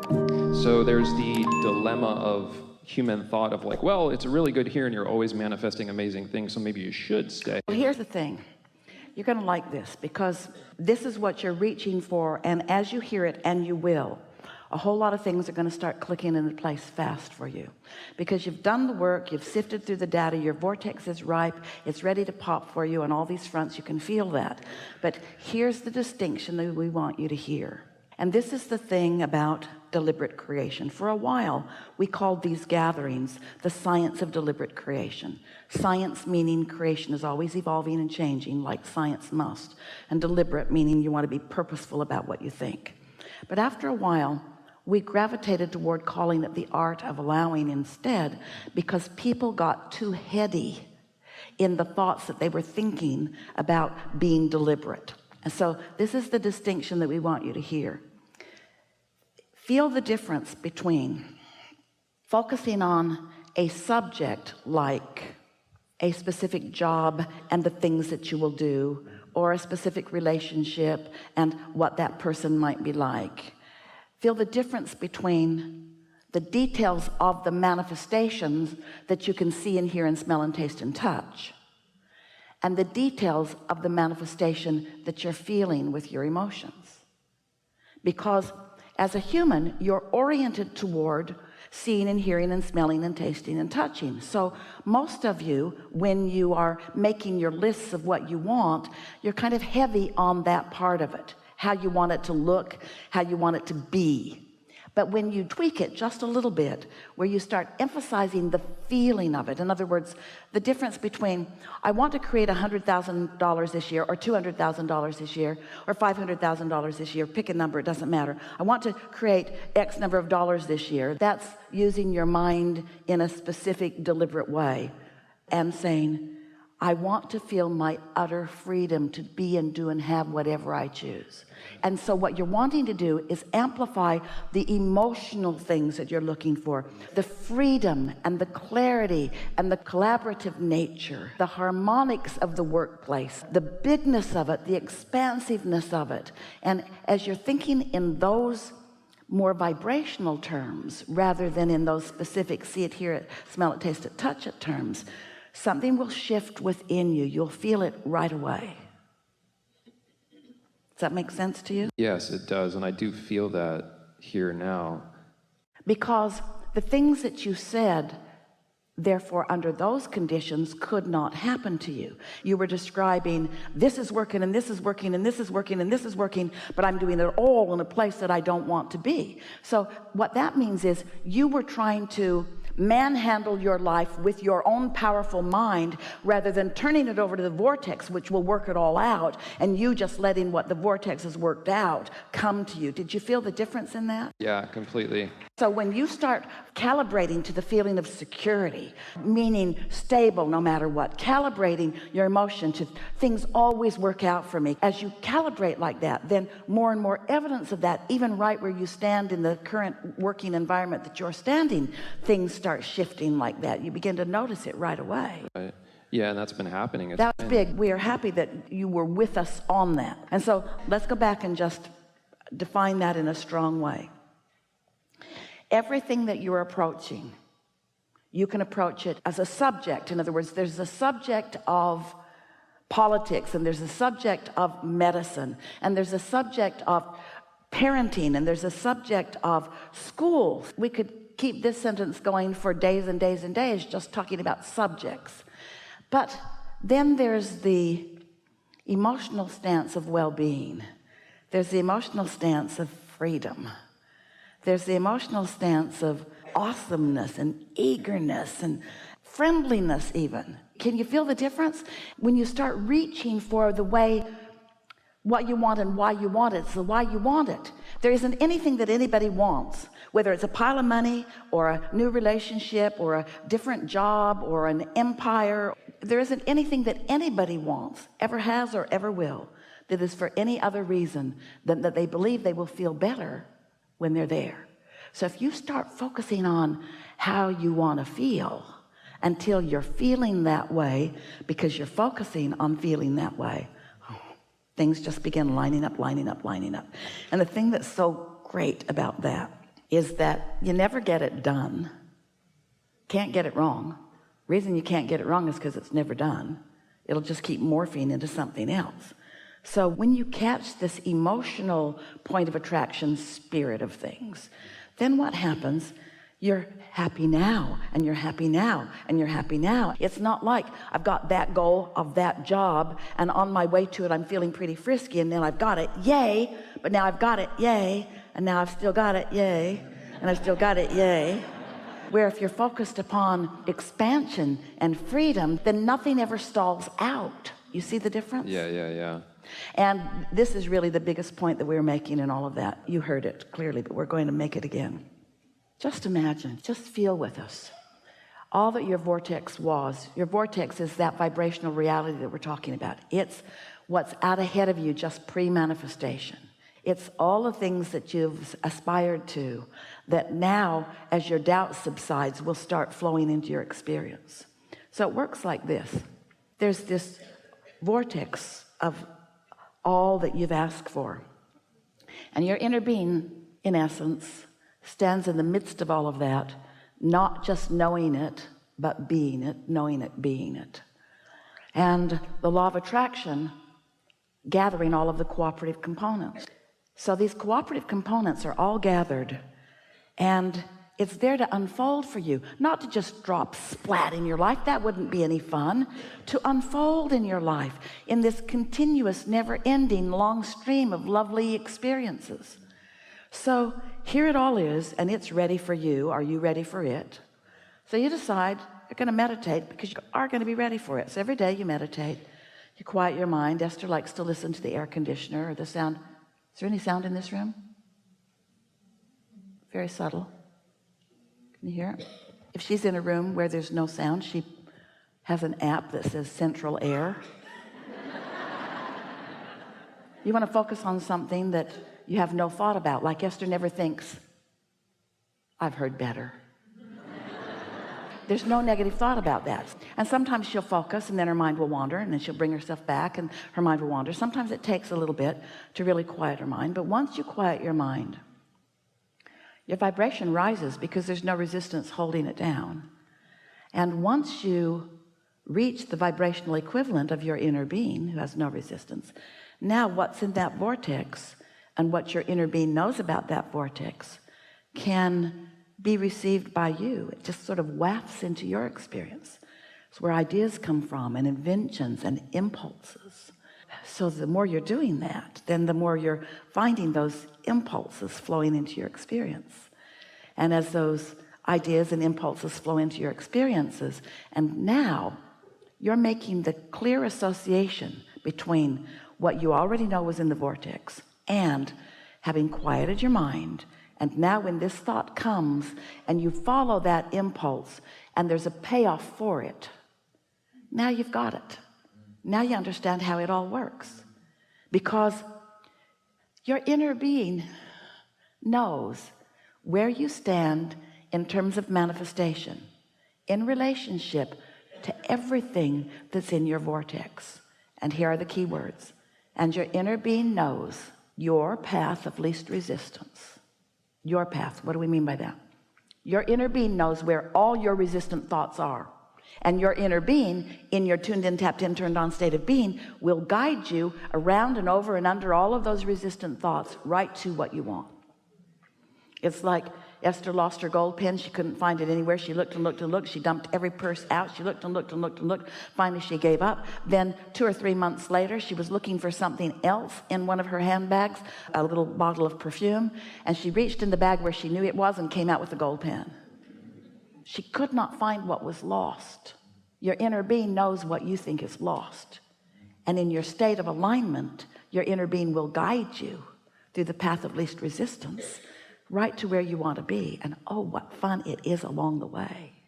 So there's the dilemma of human thought of like, well, it's really good here and you're always manifesting amazing things, so maybe you should stay. Well, here's the thing. You're going to like this because this is what you're reaching for, and as you hear it, and you will, a whole lot of things are going to start clicking into place fast for you because you've done the work, you've sifted through the data, your vortex is ripe, it's ready to pop for you on all these fronts. You can feel that. But here's the distinction that we want you to hear. And this is the thing about deliberate creation. For a while, we called these gatherings the science of deliberate creation. Science meaning creation is always evolving and changing, like science must. And deliberate meaning you want to be purposeful about what you think. But after a while, we gravitated toward calling it the art of allowing instead, because people got too heady in the thoughts that they were thinking about being deliberate. And so this is the distinction that we want you to hear. Feel the difference between focusing on a subject like a specific job and the things that you will do, or a specific relationship and what that person might be like. Feel the difference between the details of the manifestations that you can see and hear and smell and taste and touch, and the details of the manifestation that you're feeling with your emotions. Because as a human, you're oriented toward seeing and hearing and smelling and tasting and touching. So most of you, when you are making your lists of what you want, you're kind of heavy on that part of it, how you want it to look, how you want it to be. But when you tweak it just a little bit, where you start emphasizing the feeling of it, in other words, the difference between I want to create $100,000 this year, or $200,000 this year, or $500,000 this year, pick a number, it doesn't matter. I want to create X number of dollars this year. That's using your mind in a specific, deliberate way and saying, I want to feel my utter freedom to be and do and have whatever I choose. And so what you're wanting to do is amplify the emotional things that you're looking for, the freedom and the clarity and the collaborative nature, the harmonics of the workplace, the bigness of it, the expansiveness of it. And as you're thinking in those more vibrational terms rather than in those specific see it, hear it, smell it, taste it, touch it terms, something will shift within you. You'll feel it right away. Does that make sense to you? Yes, it does. And I do feel that here now. Because the things that you said, therefore, under those conditions, could not happen to you. You were describing, this is working, and this is working, and this is working, and this is working, but I'm doing it all in a place that I don't want to be. So what that means is you were trying to manhandle your life with your own powerful mind rather than turning it over to the vortex, which will work it all out, and you just letting what the vortex has worked out come to you. Did you feel the difference in that? Yeah, completely. So when you start calibrating to the feeling of security, meaning stable no matter what, calibrating your emotion to things always work out for me, as you calibrate like that, then more and more evidence of that, even right where you stand in the current working environment that you're standing, things start shifting like that. You begin to notice it right away. Right. Yeah, and that's been happening. That's big. We are happy that you were with us on that. And so let's go back and just define that in a strong way. Everything that you're approaching, you can approach it as a subject. In other words, there's a subject of politics, and there's a subject of medicine, and there's a subject of parenting, and there's a subject of schools. We could keep this sentence going for days and days and days, just talking about subjects. But then there's the emotional stance of well-being. There's the emotional stance of freedom. There's the emotional stance of awesomeness and eagerness and friendliness even. Can you feel the difference? When you start reaching for the way, what you want and why you want it, so why you want it. There isn't anything that anybody wants, whether it's a pile of money or a new relationship or a different job or an empire. There isn't anything that anybody wants, ever has or ever will, that is for any other reason than that they believe they will feel better when they're there. So if you start focusing on how you want to feel until you're feeling that way, because you're focusing on feeling that way, things just begin lining up. And the thing that's so great about that is that you never get it done. Can't get it wrong. Reason you can't get it wrong is because it's never done. It'll just keep morphing into something else. So when you catch this emotional point of attraction spirit of things, then what happens? You're happy now, and you're happy now, and you're happy now. It's not like I've got that goal of that job, and on my way to it I'm feeling pretty frisky, and then I've got it, yay, but now I've got it, yay, and now I've still got it, yay, and I've still got it, yay. Where if you're focused upon expansion and freedom, then nothing ever stalls out. You see the difference? Yeah. And this is really the biggest point that we're making in all of that. You heard it clearly, but we're going to make it again. Just imagine, just feel with us. All that your vortex was, your vortex is that vibrational reality that we're talking about. It's what's out ahead of you, just pre-manifestation. It's all the things that you've aspired to that now, as your doubt subsides, will start flowing into your experience. So it works like this. There's this vortex of all that you've asked for. And your inner being, in essence, stands in the midst of all of that, not just knowing it, but being it, knowing it, being it. And the law of attraction, gathering all of the cooperative components. So these cooperative components are all gathered, and it's there to unfold for you, not to just drop splat in your life. That wouldn't be any fun. To unfold in your life in this continuous, never-ending long stream of lovely experiences. So here it all is, and it's ready for you. Are you ready for it? So you decide you're going to meditate because you are going to be ready for it. So every day you meditate, you quiet your mind. Esther likes to listen to the air conditioner or the sound. Is there any sound in this room? Very subtle. Can you hear it? If she's in a room where there's no sound, she has an app that says central air. You want to focus on something that you have no thought about, like Esther never thinks, I've heard better. There's no negative thought about that. And sometimes she'll focus and then her mind will wander, and then she'll bring herself back and her mind will wander. Sometimes it takes a little bit to really quiet her mind, but once you quiet your mind, your vibration rises because there's no resistance holding it down. And once you reach the vibrational equivalent of your inner being, who has no resistance, now what's in that vortex and what your inner being knows about that vortex can be received by you. It just sort of wafts into your experience. It's where ideas come from, and inventions and impulses. So the more you're doing that, then the more you're finding those impulses flowing into your experience. And as those ideas and impulses flow into your experiences, and now you're making the clear association between what you already know was in the vortex and having quieted your mind. And now when this thought comes and you follow that impulse and there's a payoff for it, now you've got it. Now you understand how it all works, because your inner being knows where you stand in terms of manifestation in relationship to everything that's in your vortex. And here are the key words. And your inner being knows your path of least resistance. Your path. What do we mean by that? Your inner being knows where all your resistant thoughts are. And your inner being, in your tuned in, tapped in, turned on state of being, will guide you around and over and under all of those resistant thoughts right to what you want. It's like Esther lost her gold pen. She couldn't find it anywhere. She looked and looked and looked. She dumped every purse out. She looked and looked and looked and looked. Finally, she gave up. Then 2 or 3 months later, she was looking for something else in one of her handbags, a little bottle of perfume. And she reached in the bag where she knew it was and came out with a gold pen. She could not find what was lost. Your inner being knows what you think is lost. And in your state of alignment, your inner being will guide you through the path of least resistance right to where you want to be. And oh, what fun it is along the way.